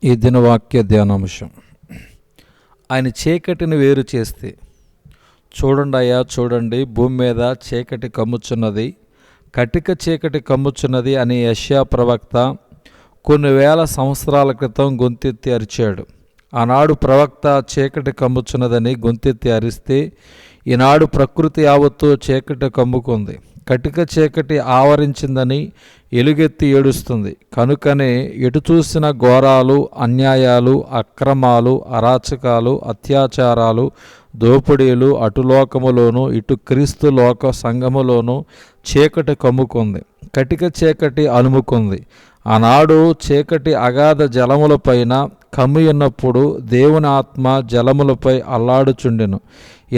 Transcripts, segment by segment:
ఈ దినవాక్య ధ్యానాంశం. ఆయన చీకటిని వేరు చేస్తే, చూడండి అయ్యా చూడండి, భూమి మీద చీకటి కమ్ముచున్నది, కటిక చీకటి కమ్ముచున్నది అని యెషయా ప్రవక్త కొన్ని వేల సంవత్సరాల క్రితం గొంతెత్తి అరిచాడు. ఆనాడు ప్రవక్త చీకటి కమ్ముచున్నదని గొంతెత్తి అరిస్తే, ఈనాడు ప్రకృతి యావత్తు చీకటి కమ్ముకుంది, కటిక చీకటి ఆవరించిందని ఎలుగెత్తి ఏడుస్తుంది. కనుకనే ఎటు చూసిన ఘోరాలు, అన్యాయాలు, అక్రమాలు, అరాచకాలు, అత్యాచారాలు, దోపిడీలు అటులోకములోను ఇటు క్రీస్తు లోక సంఘములోను చీకటి కమ్ముకుంది, కటిక చీకటి అలుముకుంది. ఆనాడు చీకటి అగాధ జలములపైన కమ్మియున్నప్పుడు దేవుని ఆత్మ జలములపై అల్లాడుచుండెను.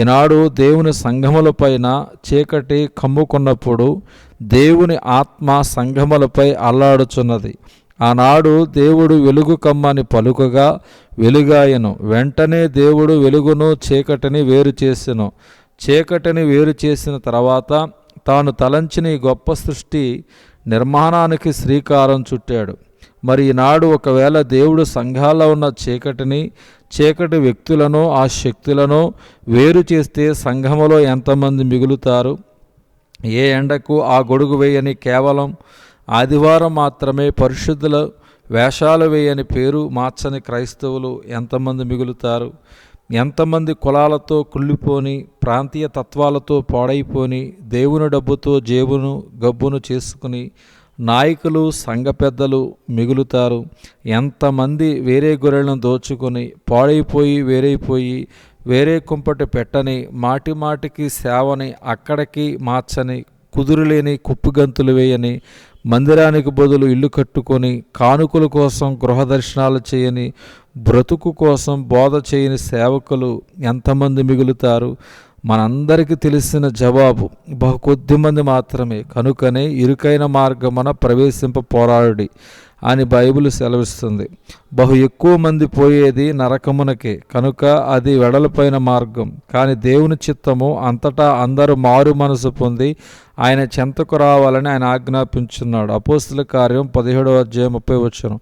ఈనాడు దేవుని సంఘములపైన చీకటి కమ్ముకున్నప్పుడు దేవుని ఆత్మ సంఘములపై అల్లాడుచున్నది. ఆనాడు దేవుడు వెలుగు కమ్మని పలుకగా వెలుగాయను. వెంటనే దేవుడు వెలుగును చీకటిని వేరు చేసెను. చీకటిని వేరు చేసిన తర్వాత తాను తలంచిన ఈ గొప్ప సృష్టి నిర్మాణానికి శ్రీకారం చుట్టాడు. మరి ఈనాడు ఒకవేళ దేవుడు సంఘాల్లో ఉన్న చీకటిని, చీకటి వ్యక్తులను, ఆ శక్తులను వేరు చేస్తే సంఘములో ఎంతమంది మిగులుతారు? ఏ ఎండకు ఆ గొడుగు వేయని కేవలం ఆదివారం మాత్రమే పరిశుద్ధుల వేషాలు వేయని పేరు మార్చని క్రైస్తవులు ఎంతమంది మిగులుతారు? ఎంతమంది కులాలతో కుళ్ళిపోని, ప్రాంతీయ తత్వాలతో పాడైపోని, దేవుని డబ్బుతో జేబును గబ్బును చేసుకుని నాయకులు, సంఘ పెద్దలు మిగులుతారు? ఎంతమంది వేరే గొర్రెలను దోచుకొని పాడైపోయి వేరే కుంపటి పెట్టని, మాటి మాటికి సేవని అక్కడికి మార్చని, కుదురులేని కుప్పిగంతులు వేయని, మందిరానికి బదులు ఇల్లు కట్టుకొని కానుకల కోసం గృహ దర్శనాలు చేయని, బ్రతుకు కోసం బోధ చేయని సేవకులు ఎంతమంది మిగులుతారు? మనందరికీ తెలిసిన జవాబు బహు కొద్ది మంది మాత్రమే. కనుకనే ఇరుకైన మార్గమున ప్రవేశింప పోరాడి అని బైబిల్ సెలవిస్తుంది. బహు ఎక్కువ మంది పోయేది నరకమునకే, కనుక అది వెడల్పైన మార్గం. కానీ దేవుని చిత్తము అంతటా అందరూ మారు మనసు పొంది ఆయన చెంతకు రావాలని ఆయన ఆజ్ఞాపించున్నాడు. అపోస్తుల కార్యం 17:30.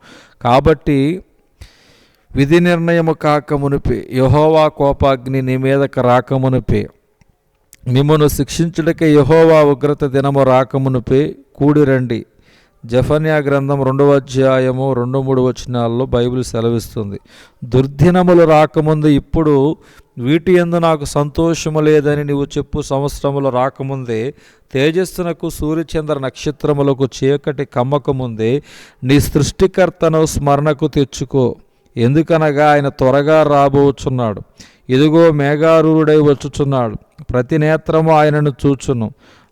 కాబట్టి విధి నిర్ణయము కాకమునిపే, యెహోవా కోపాగ్ని నీ మీదకు రాకమునిపే, మిమ్మను శిక్షించుటకే యెహోవా ఉగ్రత దినము రాకమునిపే కూడి రండి. జెఫన్యా గ్రంథం 2:2-3 బైబిల్ సెలవిస్తుంది. దుర్దినములు రాకముందు ఇప్పుడు వీటి యందు నాకు సంతోషము లేదని నీవు చెప్పు సంవత్సరములు రాకముందే, తేజస్సునకు సూర్యచంద్ర నక్షత్రములకు చీకటి కమ్మకముందే నీ సృష్టికర్తను స్మరణకు తెచ్చుకో. ఎందుకనగా ఆయన త్వరగా రాబోచున్నాడు. ఇదిగో మేఘారూఢుడై వచ్చుచున్నాడు. ప్రతి నేత్రము ఆయనను చూచును.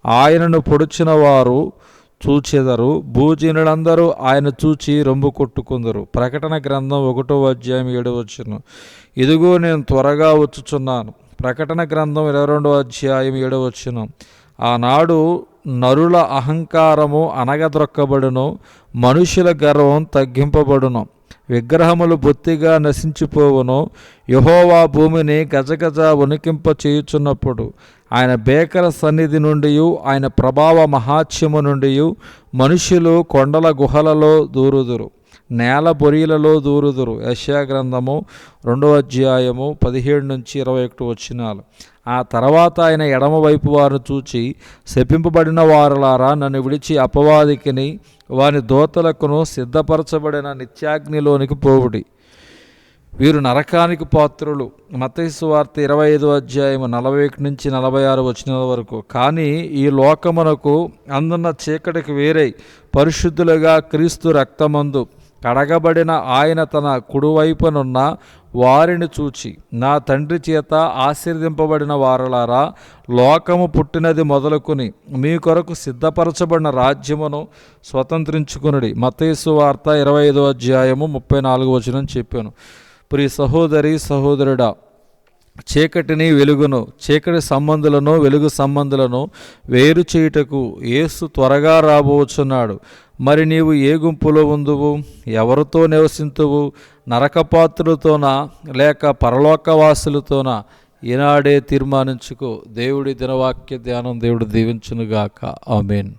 ఆయనను పొడిచిన వారు చూచెదరు. భూజనులందరూ ఆయన చూచి రొమ్ము కొట్టుకుందరు. ప్రకటన గ్రంథం 1:7. ఇదిగో నేను త్వరగా వచ్చుచున్నాను. ప్రకటన గ్రంథం 22:7. ఆనాడు నరుల అహంకారము అనగద్రొక్కబడును, మనుషుల గర్వం తగ్గింపబడును, విగ్రహములు బొత్తిగా నశించిపోవును. యెహోవా భూమిని గజగజ వణికింప చేయుచున్నప్పుడు ఆయన భేకర సన్నిధి నుండి, ఆయన ప్రభావ మహాత్యము నుండి మనుషులు కొండల గుహలలో దూరుదురు, నేల బొరియలలో దూరుదురు. యెషయా గ్రంథము 2:17-21. ఆ తర్వాత ఆయన ఎడమవైపు వారిని చూచి, శపింపబడిన వారులారా, నన్ను విడిచి అపవాదికిని వాని దోతలకును సిద్ధపరచబడిన నిత్యాగ్నిలోనికి పోవుడి. వీరు నరకానికి పాత్రులు. మత్తయి సువార్త 25:41-46 కానీ ఈ లోకమునకు అందున్న చీకటికి వేరై పరిశుద్ధులుగా క్రీస్తు రక్తమందు కడగబడిన ఆయన తన కుడివైపునున్న వారిని చూచి, నా తండ్రి చేత ఆశీర్వదింపబడిన వారలారా, లోకము పుట్టినది మొదలుకొని మీ కొరకు సిద్ధపరచబడిన రాజ్యమును స్వతంత్రించుకునుడి. మత్తయి సువార్త 25:34 చెప్పాను. ప్రియ సహోదరి సహోదరుడా, చీకటిని వెలుగును, చీకటి సంబంధులను వెలుగు సంబంధులను వేరు చేయుటకు యేసు త్వరగా రాబోచున్నాడు. మరి నీవు ఏ గుంపులో ఉందువు? ఎవరితో నివసింతువు? నరకపాత్రులతోనా లేక పరలోకవాసులతోనా? ఈనాడే తీర్మానించుకో. దేవుడి దినవాక్య ధ్యానం దేవుడు దీవించునుగాక. ఆమేన్.